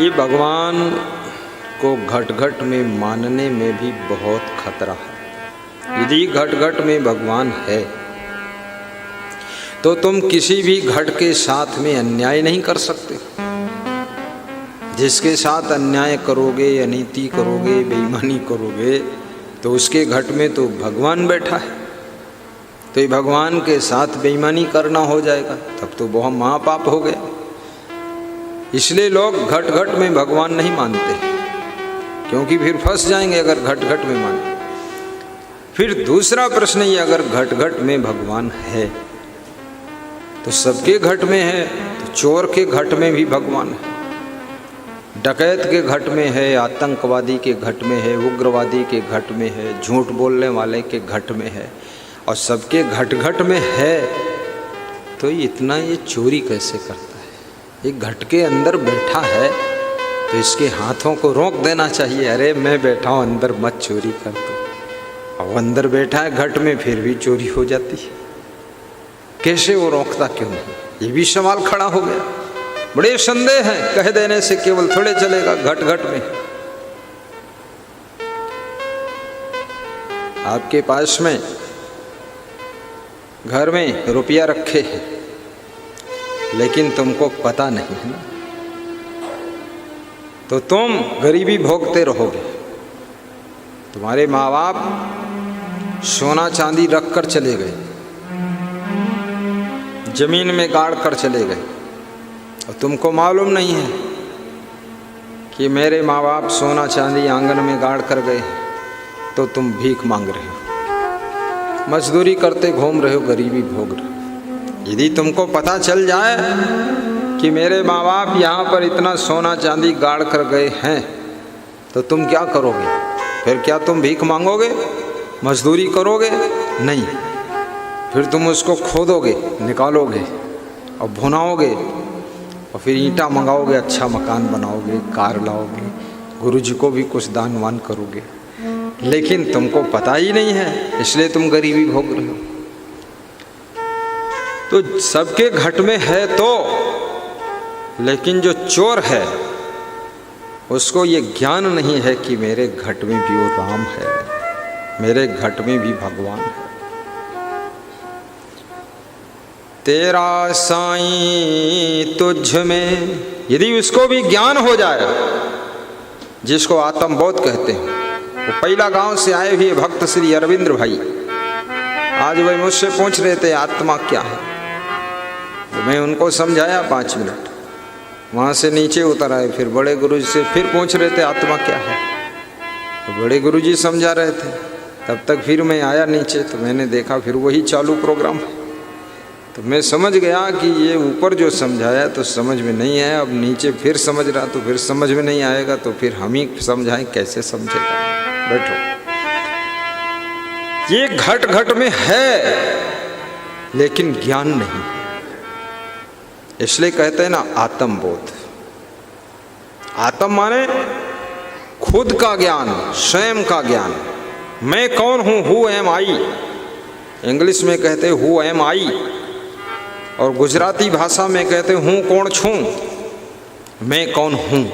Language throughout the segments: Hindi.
ये भगवान को घट घट में मानने में भी बहुत खतरा है। यदि घट घट में भगवान है तो तुम किसी भी घट के साथ में अन्याय नहीं कर सकते। जिसके साथ अन्याय करोगे, अनीति करोगे, बेईमानी करोगे तो उसके घट में तो भगवान बैठा है, तो ये भगवान के साथ बेईमानी करना हो जाएगा, तब तो बहुत महापाप हो गया। इसलिए लोग घट घट में भगवान नहीं मानते, क्योंकि फिर फंस जाएंगे अगर घट घट में माने। फिर दूसरा प्रश्न ये, अगर घट घट में भगवान है तो सबके घट में है, तो चोर के घट में भी भगवान है, डकैत के घट में है, आतंकवादी के घट में है, उग्रवादी के घट में है, झूठ बोलने वाले के घट में है, और सबके घट घट में है, तो इतना ये चोरी कैसे करता है? ये घट के अंदर बैठा है तो इसके हाथों को रोक देना चाहिए। अरे मैं बैठा हूँ अंदर, मत चोरी कर दो। अब अंदर बैठा है घट में, फिर भी चोरी हो जाती है। कैसे वो रोकता क्यों नहीं? ये भी सवाल खड़ा हो गया। बड़े संदेह हैं, कह देने से केवल थोड़े चलेगा। घट घट में आपके पास में घर में रुपया रखे हैं, लेकिन तुमको पता नहीं है ना, तो तुम गरीबी भोगते रहोगे। तुम्हारे माँ बाप सोना चांदी रख कर चले गए, जमीन में गाड़ कर चले गए, और तुमको मालूम नहीं है कि मेरे माँ बाप सोना चांदी आंगन में गाड़ कर गए, तो तुम भीख मांग रहे हो, मजदूरी करते घूम रहे हो, गरीबी भोग रहे हो। यदि तुमको पता चल जाए कि मेरे माँ बाप यहाँ पर इतना सोना चांदी गाड़ कर गए हैं, तो तुम क्या करोगे? फिर क्या तुम भीख मांगोगे, मजदूरी करोगे? नहीं, फिर तुम उसको खोदोगे, निकालोगे और भुनाओगे, और फिर ईंटा मंगाओगे, अच्छा मकान बनाओगे, कार लाओगे, गुरुजी को भी कुछ दान वान करोगे। लेकिन तुमको पता ही नहीं है, इसलिए तुम गरीबी भोग रहे हो। तो सबके घट में है तो, लेकिन जो चोर है उसको ये ज्ञान नहीं है कि मेरे घट में भी वो राम है, मेरे घट में भी भगवान है। तेरा साईं तुझ में, यदि उसको भी ज्ञान हो जाए, जिसको आत्मबोध कहते हैं। वो पहला गांव से आए हुए भक्त श्री अरविंद भाई, आज वह मुझसे पूछ रहे थे आत्मा क्या है, तो मैं उनको समझाया 5 मिनट। वहाँ से नीचे उतर आए, फिर बड़े गुरुजी से फिर पूछ रहे थे आत्मा क्या है, तो बड़े गुरुजी समझा रहे थे। तब तक फिर मैं आया नीचे, तो मैंने देखा फिर वही चालू प्रोग्राम है। तो मैं समझ गया कि ये ऊपर जो समझाया तो समझ में नहीं है, अब नीचे फिर समझ रहा तो फिर समझ में नहीं आएगा, तो फिर हम ही समझाएं, कैसे समझेगा? बैठो। ये घट घट में है लेकिन ज्ञान नहीं, इसलिए कहते हैं ना आत्मबोध। आत्म माने खुद का ज्ञान, स्वयं का ज्ञान। मैं कौन हूं, हु एम आई, इंग्लिश में कहते हु एम आई, और गुजराती भाषा में कहते हूँ कौन छूं, मैं कौन हूँ।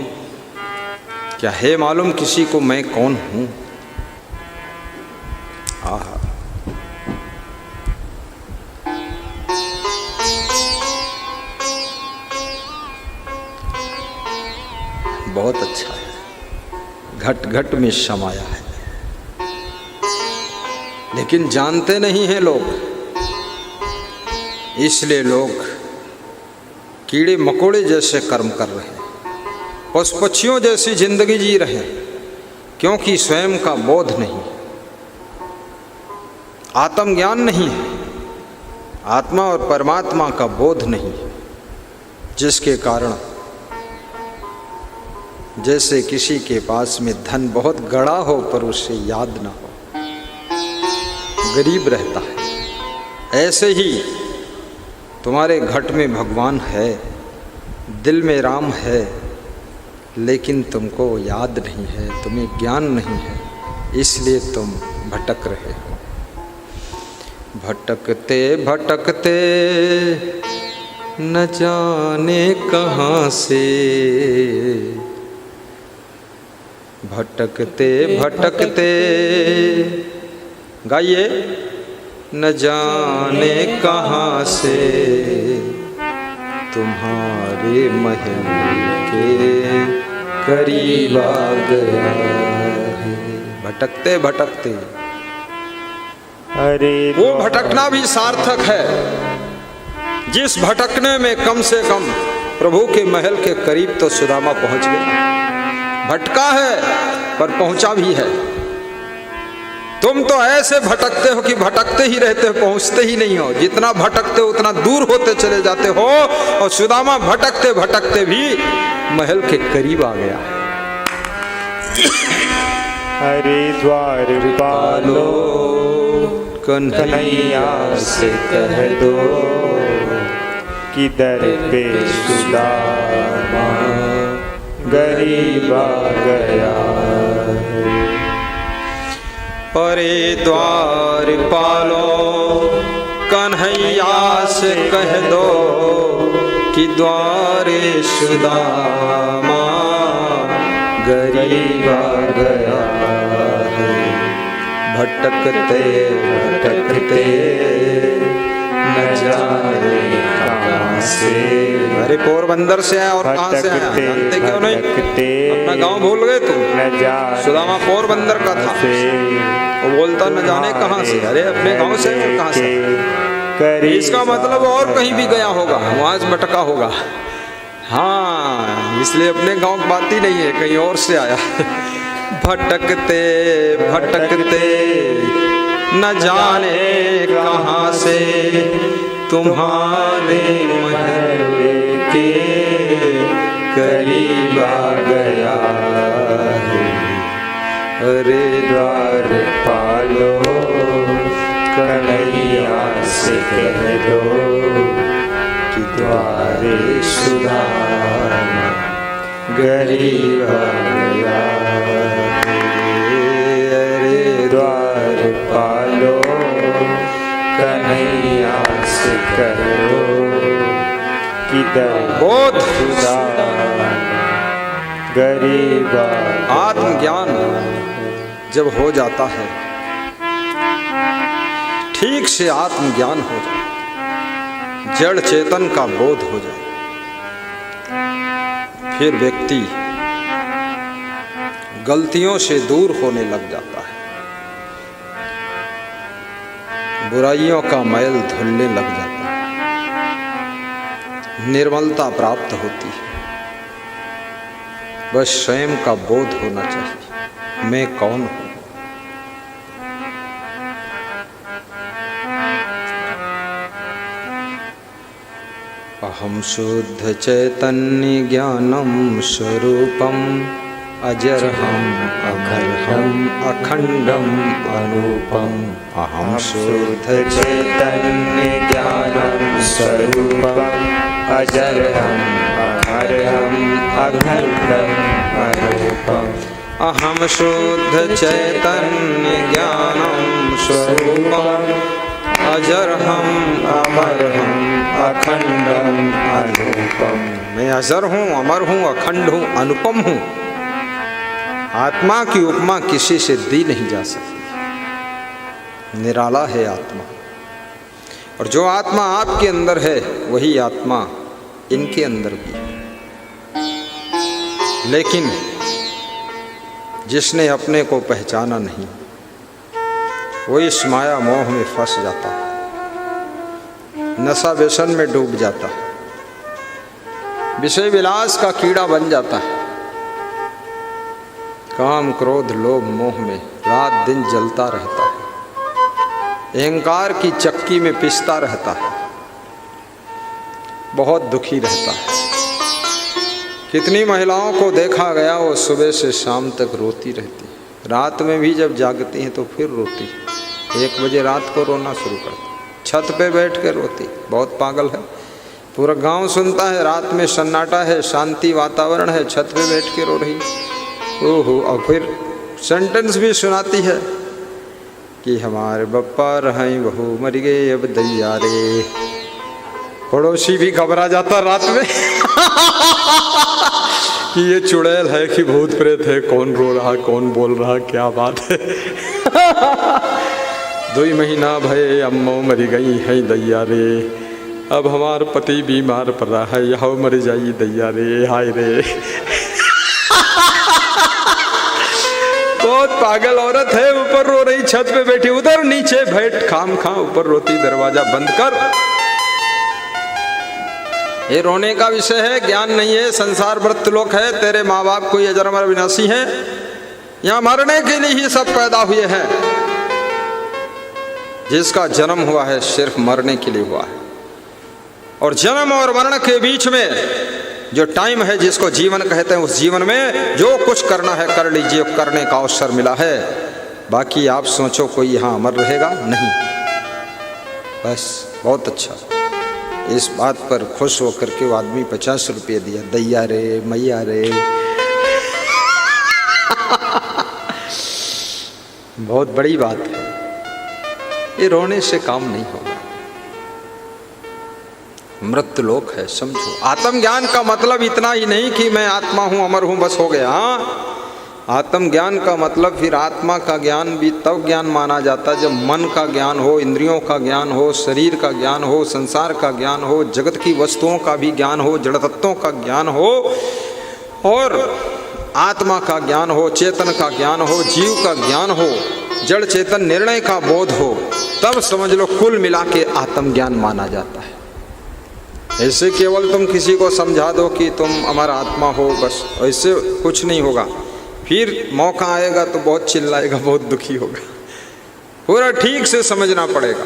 क्या है मालूम किसी को मैं कौन हूँ? आहा, बहुत अच्छा है, घट घट में समाया है, लेकिन जानते नहीं हैं लोग। इसलिए लोग कीड़े मकोड़े जैसे कर्म कर रहे हैं, पशु पक्षियों जैसी जिंदगी जी रहे हैं, क्योंकि स्वयं का बोध नहीं, आत्मज्ञान नहीं है, आत्मा और परमात्मा का बोध नहीं है, जिसके कारण जैसे किसी के पास में धन बहुत गड़ा हो पर उसे याद ना हो, गरीब रहता है। ऐसे ही तुम्हारे घट में भगवान है, दिल में राम है, लेकिन तुमको याद नहीं है, तुम्हें ज्ञान नहीं है, इसलिए तुम भटक रहे हो। भटकते भटकते न जाने कहाँ से भटकते भटकते, गाइए, न जाने कहाँ से तुम्हारे महल के करीब आ गया है। भटकते भटकते, अरे वो भटकना भी सार्थक है जिस भटकने में कम से कम प्रभु के महल के करीब तो सुदामा पहुंच गया। भटका है पर पहुंचा भी है। तुम तो ऐसे भटकते हो कि भटकते ही रहते हो, पहुंचते ही नहीं हो। जितना भटकते हो उतना दूर होते चले जाते हो। और सुदामा भटकते भटकते भी महल के करीब आ गया। अरे द्वार पालो कन्हैया से कह दो कि दर पे सुदामा गरीब आ गया है। अरे द्वार पालो कन्हैया से कह दो कि द्वारे सुदामा गरीब आ गया है। भटकते भटकते न जाने कहाँ से। अरे पोरबंदर से आया और कहाँ से आया जानते क्यों नहीं? अपना गांव भूल गए तुम? सुदामा पोरबंदर का था। वो बोलता न जाने कहाँ से। अरे अपने गांव से कहाँ से? इसका मतलब और कहीं भी गया होगा, वहां से भटका होगा। हाँ, इसलिए अपने गांव की बात ही नहीं है, कहीं और से आया। भटकते भटकते न जाने कहाँ से तुम्हारे महल के करीब आ गया है। अरे द्वार पालो कन्हैया से कह दो कि द्वारे सुदामा गरीब आ गया। अरे द्वार पालो कन्हैया से कह दो कि दर सुदामा गरीब आ गया। आत्मज्ञान जब हो जाता है, ठीक से आत्मज्ञान हो जाए, जड़ चेतन का बोध हो जाए, फिर व्यक्ति गलतियों से दूर होने लग जाता है, बुराइयों का मैल धुलने लग जाता है, निर्मलता प्राप्त होती है। बस स्वयं का बोध होना चाहिए, मैं कौन हूं। अहम शुद्ध चैतन्य ज्ञानम स्वरूपम अजरहम अघर्षम अखंडम अनूपम। अहम शुद्ध चैतन्य ज्ञानम स्वरूपम अजरहम अघर्षम अखंडम अनूपम। अहम शुद्ध चैतन्य ज्ञानम स्वरूपम अजरहम अमरहम अखंडम अनुपम। मैं अजर हूँ, अमर हूँ, अखंड हूँ, अनुपम हूँ। आत्मा की उपमा किसी से दी नहीं जा सकती। निराला है आत्मा, और जो आत्मा आपके अंदर है वही आत्मा इनके अंदर भी है। लेकिन जिसने अपने को पहचाना नहीं, वो इस माया मोह में फंस जाता है, नशा व्यसन में डूब जाता है, विषय विलास का कीड़ा बन जाता है, काम क्रोध लोभ मोह में रात दिन जलता रहता है, अहंकार की चक्की में पिसता रहता है, बहुत दुखी रहता है। कितनी महिलाओं को देखा गया, वो सुबह से शाम तक रोती रहती, रात में भी जब जागती हैं तो फिर रोती, 1 बजे रात को रोना शुरू करती, छत पे बैठ कर रोती, बहुत पागल है। पूरा गांव सुनता है, रात में सन्नाटा है, शांति वातावरण है, छत पे बैठ के रो रही। ओहो, और फिर सेंटेंस भी सुनाती है कि हमारे बप्पा रहे बहू मर गए अब दैया रे। पड़ोसी भी घबरा जाता रात में। कि ये चुड़ैल है कि भूत प्रेत है, कौन रो रहा कौन बोल रहा, क्या बात है। 2 महीना भये अम्मो मरी गई है दैया रे, अब हमार पति बीमार पड़ रहा है, यह मर जाई दैया रे, हाय रे। बहुत पागल औरत है, ऊपर रो रही, छत पे बैठी, उधर नीचे बैठ खाम खा ऊपर रोती, दरवाजा बंद कर। ये रोने का विषय है, ज्ञान नहीं है, संसार मृत्युलोक है, तेरे माँ बाप कोई अजर अमर विनाशी है, यहाँ मरने के लिए ही सब पैदा हुए हैं। जिसका जन्म हुआ है सिर्फ मरने के लिए हुआ है, और जन्म और मरण के बीच में जो टाइम है जिसको जीवन कहते हैं, उस जीवन में जो कुछ करना है कर लीजिए, करने का अवसर मिला है। बाकी आप सोचो कोई यहाँ अमर रहेगा नहीं। बस बहुत अच्छा, इस बात पर खुश होकर के वो आदमी 50 रुपये दिया, दैया रे मैया रे। बहुत बड़ी बात है, ये रोने से काम नहीं होगा। मृत्युलोक है, समझो। आत्मज्ञान का मतलब इतना ही नहीं कि मैं आत्मा हूं, अमर हूं, बस हो गया। आत्मज्ञान का मतलब फिर आत्मा का ज्ञान भी तब ज्ञान माना जाता है जब मन का ज्ञान हो, इंद्रियों का ज्ञान हो, शरीर का ज्ञान हो, संसार का ज्ञान हो, जगत की वस्तुओं का भी ज्ञान हो, जड़ तत्वों का ज्ञान हो, और आत्मा का ज्ञान हो, चेतन का ज्ञान हो, जीव का ज्ञान हो, जड़ चेतन निर्णय का बोध हो, तब समझ लो कुल मिला के आत्मज्ञान माना जाता है। ऐसे केवल तुम किसी को समझा दो कि तुम अमर आत्मा हो, बस ऐसे कुछ नहीं होगा। फिर मौका आएगा तो बहुत चिल्लाएगा, बहुत दुखी होगा। पूरा ठीक से समझना पड़ेगा।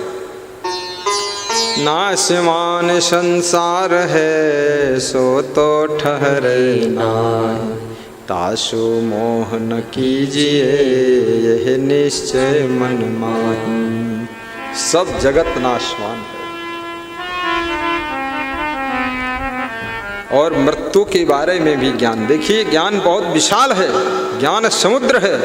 नाशमान संसार है सो तो ठहरे नाय, तासु मोह न कीजिए यह निश्चय मन माही। सब जगत नाशवान है, और मृत्यु के बारे में भी ज्ञान। देखिए ज्ञान बहुत विशाल है, ज्ञान समुद्र है।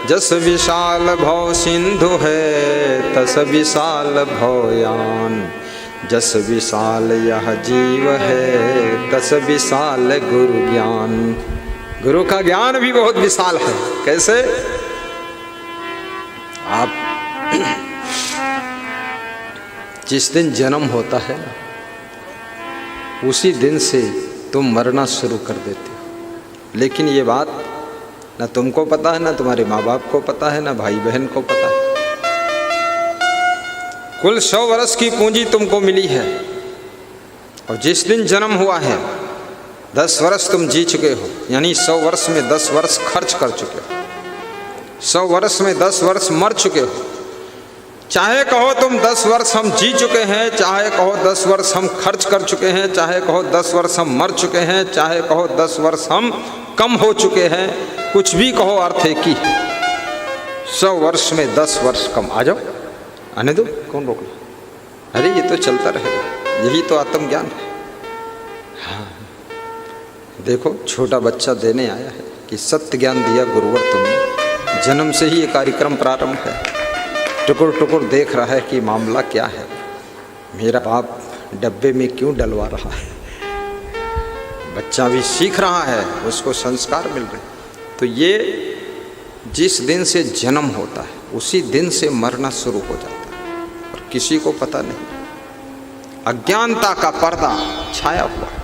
जस विशाल भव सिंधु है तस विशाल भवयान, जस विशाल यह जीव है तस विशाल गुरु ज्ञान। गुरु का ज्ञान भी बहुत विशाल है। कैसे? आप जिस दिन जन्म होता है उसी दिन से तुम मरना शुरू कर देते हो। लेकिन ये बात ना तुमको पता है, ना तुम्हारे माँ बाप को पता है, ना भाई बहन को पता है। कुल 100 वर्ष की पूंजी तुमको मिली है, और जिस दिन जन्म हुआ है 10 वर्ष तुम जी चुके हो, यानी 100 वर्ष में 10 वर्ष खर्च कर चुके हो, 100 वर्ष में 10 वर्ष मर चुके हो। चाहे कहो तुम 10 वर्ष हम जी चुके हैं, चाहे कहो 10 वर्ष हम खर्च कर चुके हैं, चाहे कहो 10 वर्ष हम मर चुके हैं, चाहे कहो 10 वर्ष हम कम हो चुके हैं, कुछ भी कहो, अर्थ एक ही। 100 वर्ष में 10 वर्ष कम। आ जाओ, आने दो, कौन रोक लो? अरे ये तो चलता रहेगा, यही तो आत्मज्ञान है। हाँ देखो, छोटा बच्चा देने आया है कि सत्य ज्ञान दिया गुरुवर तुमने। जन्म से ही ये कार्यक्रम प्रारंभ है। टुकुर टुकुर देख रहा है कि मामला क्या है, मेरा बाप डब्बे में क्यों डलवा रहा है। बच्चा भी सीख रहा है, उसको संस्कार मिल रहे। तो ये जिस दिन से जन्म होता है उसी दिन से मरना शुरू हो जाता है, और किसी को पता नहीं। अज्ञानता का पर्दा छाया हुआ है,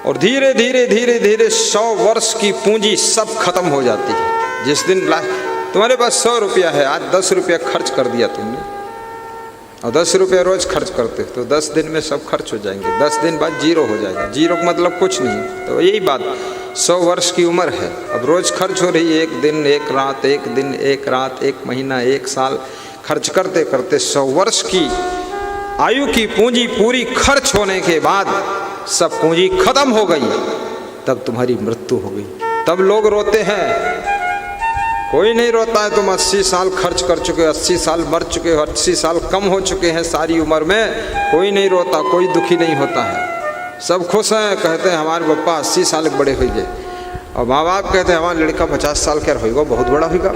और धीरे धीरे धीरे धीरे 100 वर्ष की पूंजी सब खत्म हो जाती है। जिस दिन तुम्हारे पास 100 रुपया है, आज 10 रुपया खर्च कर दिया तुमने, और 10 रुपया रोज खर्च करते तो 10 दिन में सब खर्च हो जाएंगे। 10 दिन बाद जीरो हो जाएगा। जीरो का मतलब कुछ नहीं। तो यही बात, 100 वर्ष की उम्र है, अब रोज खर्च हो रही है, एक दिन एक रात, एक दिन एक रात, एक महीना, एक साल, खर्च करते करते 100 वर्ष की आयु की पूंजी पूरी खर्च होने के बाद सब पूंजी खत्म हो गई, तब तुम्हारी मृत्यु हो गई। तब लोग रोते हैं। कोई नहीं रोता है। तुम 80 साल खर्च कर चुके हो, 80 साल मर चुके हो, 80 साल कम हो चुके हैं सारी उम्र में, कोई नहीं रोता, कोई दुखी नहीं होता है। सब खुश हैं, कहते हैं हमारे पप्पा 80 साल बड़े हो गए, और माँ बाप कहते हैं हमारा लड़का 50 साल का होगा, बहुत बड़ा होगा।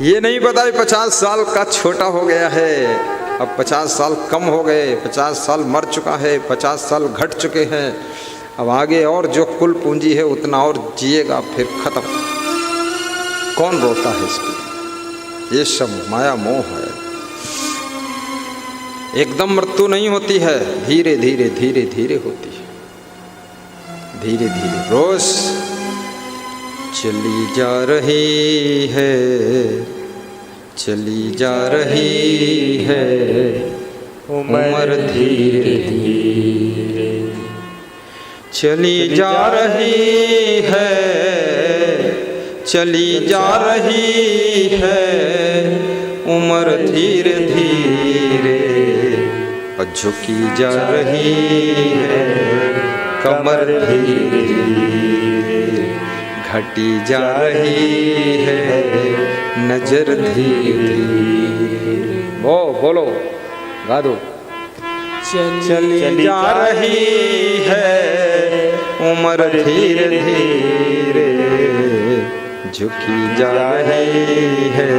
ये नहीं पता 50 साल का छोटा हो गया है, अब 50 साल कम हो गए, 50 साल मर चुका है, 50 साल घट चुके हैं, अब आगे और जो कुल पूंजी है उतना और जिएगा, फिर खत्म। कौन रोता है इसके? ये सब माया मोह है। एकदम मृत्यु नहीं होती है, धीरे धीरे धीरे धीरे होती है, धीरे धीरे। रोज चली जा रही है, चली जा रही है उम्र धीरे धीरे, चली जा रही है, चली जा रही है उम्र धीरे धीरे, और झुकी जा रही है कमर धीरे धीरे, घटी जा रही है नजर धीरे धीरे। बोलो गा दो। चली जा रही है उम्र धीरे धीरे, झुकी जा रही है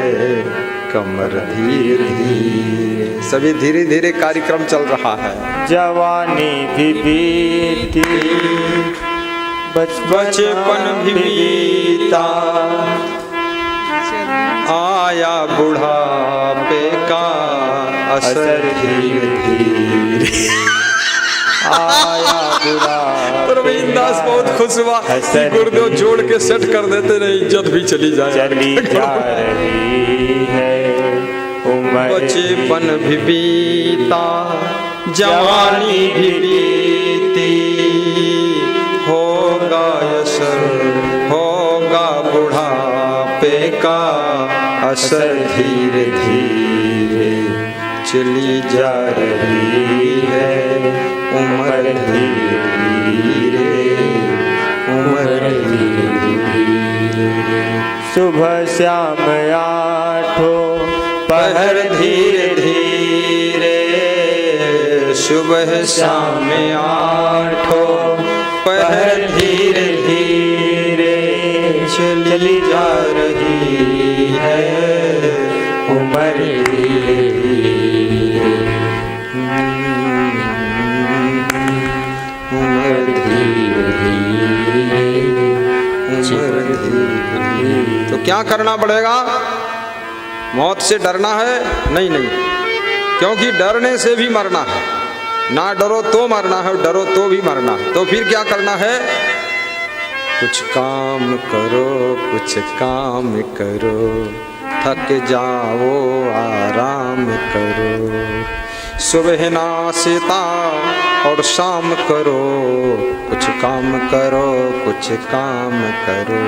कमर धीरे धीरे। सभी धीरे धीरे कार्यक्रम चल रहा है। जवानी भी बीती, बचपन भी बीता, आया बुढ़ापे का असर धीरे धीरे, आया बुढ़ापे प्रवीण दास बहुत खुश हुआ कि गुरुदेव जोड़ के सेट कर देते, नहीं इज्जत भी चली जाए। चली जा रही है उम्र, बचपन भी बीता, जवानी भी बीती, होगा असर, होगा बुढ़ापे का असर धीरे धीरे, चली जा रही है उम्र धीरे धीरे, उम्र धीरे धीरे। सुबह शाम आठों पहर धीरे धीरे, सुबह शाम आठों पहर धीरे धीरे, चली जा रही है उम्र धीरे धीरे, उम्र धीरे धीरे, उम्र धीरे धीरे। तो क्या करना पड़ेगा? मौत से डरना है? नहीं नहीं, क्योंकि डरने से भी मरना है। ना डरो तो मरना है, डरो तो भी मरना है। तो फिर क्या करना है? कुछ काम करो, कुछ काम करो, थक जाओ आराम करो, सुबह नाश्ता और शाम करो, कुछ काम करो, कुछ काम करो,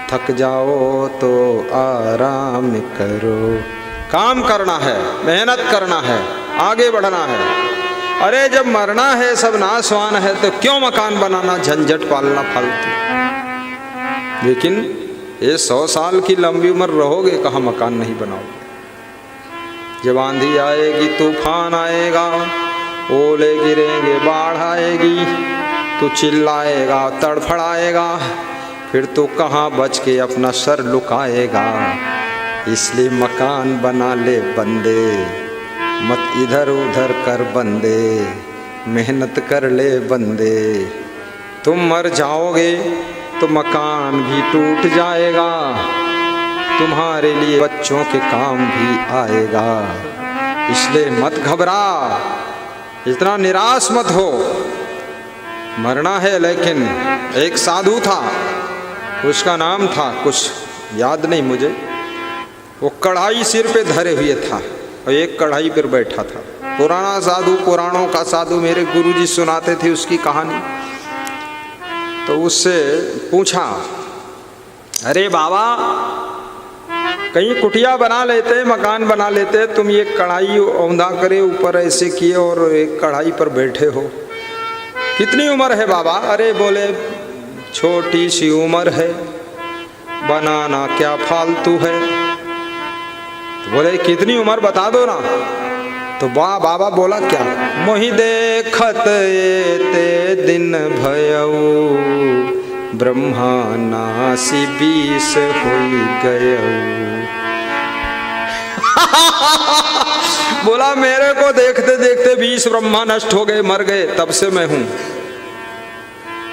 थक जाओ तो आराम करो। काम करना है, मेहनत करना है, आगे बढ़ना है। अरे जब मरना है, सब नाशवान है, तो क्यों मकान बनाना, झंझट पालना फालतू। लेकिन ये 100 साल की लंबी उम्र रहोगे, कहाँ मकान नहीं बनाओगे। जब आंधी आएगी, तूफान आएगा, ओले गिरेंगे, बाढ़ आएगी, तू चिल्लाएगा, तड़फड़ाएगा, फिर तो कहाँ बच के अपना सर लुकाएगा। इसलिए मकान बना ले बंदे, मत इधर उधर कर बंदे, मेहनत कर ले बंदे। तुम मर जाओगे तो मकान भी टूट जाएगा, तुम्हारे लिए बच्चों के काम भी आएगा। इसलिए मत घबरा, इतना निराश मत हो। मरना है, लेकिन एक साधु था, उसका नाम था कुछ याद नहीं मुझे, वो कढ़ाई सिर पे धरे हुए था और एक कढ़ाई पर बैठा था। पुराना साधु, पुराणों का साधु, मेरे गुरुजी सुनाते थे उसकी कहानी। तो उससे पूछा, अरे बाबा, कहीं कुटिया बना लेते, मकान बना लेते, तुम ये कढ़ाई औंधा करे ऊपर ऐसे किए और एक कढ़ाई पर बैठे हो, कितनी उम्र है बाबा? अरे बोले, छोटी सी उम्र है, बनाना क्या फालतू है। तो बोले, कितनी उम्र बता दो ना। तो बाबा बोला, क्या? मोहि देखत ते दिन भयऊ, ब्रह्मा नासी 20 होई गयऊ। बोला, मेरे को देखते देखते 20 ब्रह्मा नष्ट हो गए, मर गए, तब से मैं हूं।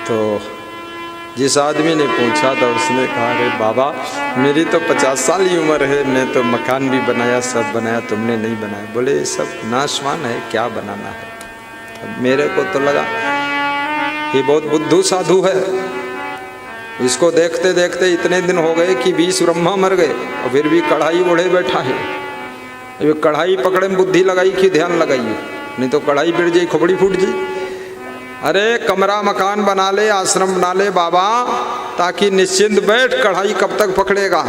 तो जिस आदमी ने पूछा था उसने कहा, अरे बाबा मेरी तो 50 साल की उम्र है, मैं तो मकान भी बनाया, सब बनाया, तुमने नहीं बनाया। बोले ये सब नाशवान है, क्या बनाना है। अब मेरे को तो लगा ये बहुत बुद्धू साधु है, इसको देखते देखते इतने दिन हो गए कि 20 ब्रह्मा मर गए और फिर भी कढ़ाई ओढ़े बैठा है। ये कढ़ाई पकड़े में बुद्धि लगाई कि ध्यान लगाइए, नहीं तो कढ़ाई गिर जाई, खोपड़ी फूट जाई। अरे कमरा मकान बना ले, आश्रम बना ले बाबा, ताकि निश्चिंत बैठ, कढ़ाई कब तक पकड़ेगा।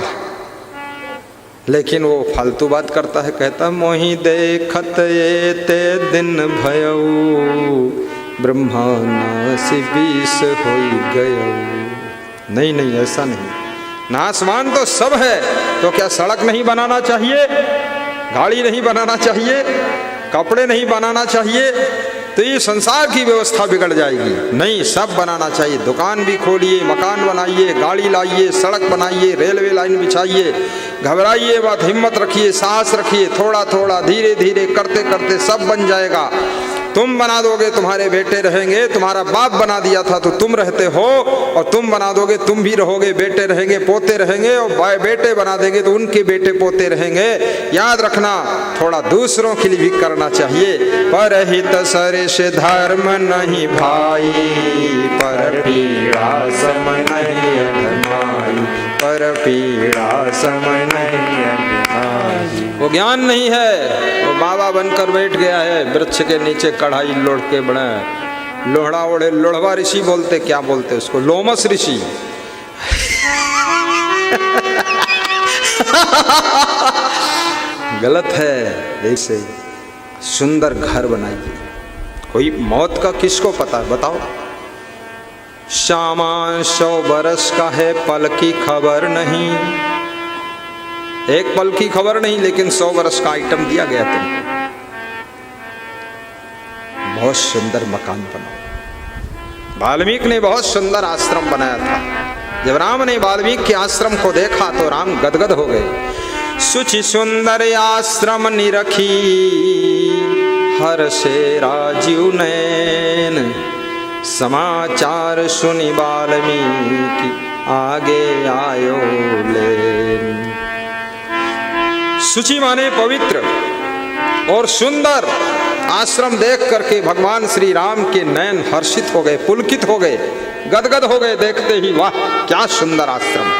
लेकिन वो फालतू बात करता है, कहता मोहि देखत ये ते दिन भयऊ ब्रह्मा नासि 20 होई गयऊ। नहीं नहीं, ऐसा नहीं, नासवान तो सब है, तो क्या सड़क नहीं बनाना चाहिए, गाड़ी नहीं बनाना चाहिए, कपड़े नहीं बनाना चाहिए, तो ये संसार की व्यवस्था बिगड़ जाएगी। नहीं, सब बनाना चाहिए, दुकान भी खोलिए, मकान बनाइए, गाड़ी लाइए, सड़क बनाइए, रेलवे लाइन बिछाइए, घबराइए मत, हिम्मत रखिए, साहस रखिए, थोड़ा थोड़ा धीरे धीरे करते करते सब बन जाएगा। तुम बना दोगे तुम्हारे बेटे रहेंगे, तुम्हारा बाप बना दिया था तो तुम रहते हो, और तुम बना दोगे तुम भी रहोगे, बेटे रहेंगे पोते रहेंगे, और बेटे बना देंगे तो उनके बेटे पोते रहेंगे। याद रखना, थोड़ा दूसरों के लिए भी करना चाहिए। परहित सरिष धर्म नहीं भाई, पर पीड़ा सम नहीं अधमाई, पर पीड़ा सम नहीं अधमाई। वो ज्ञान नहीं है, वो बाबा बनकर बैठ गया है वृक्ष के नीचे, कढ़ाई लोढ़ के बड़ा लोहड़ा ओढ़े। लोढ़वा ऋषि बोलते, क्या बोलते उसको, लोमस ऋषि। गलत है। ऐसे सुंदर घर बनाइए, कोई मौत का किसको पता है बताओ। श्यामा 100 बरस का है, पल की खबर नहीं, एक पल की खबर नहीं, लेकिन 100 वर्ष का आइटम दिया गया तुमको। बहुत सुंदर मकान बनाओ। वाल्मीकि ने बहुत सुंदर आश्रम बनाया था। जब राम ने वाल्मीकि के आश्रम को देखा तो राम गदगद हो गए। सुचि सुंदर आश्रम निरखी, हर से राजीव नैन, समाचार सुनि वाल्मीकि आगे आयो लेन। सुचि माने पवित्र और सुंदर आश्रम देख करके भगवान श्री राम के नयन हर्षित हो गए, पुलकित हो गए, गदगद हो गए देखते ही, वाह क्या सुंदर आश्रम।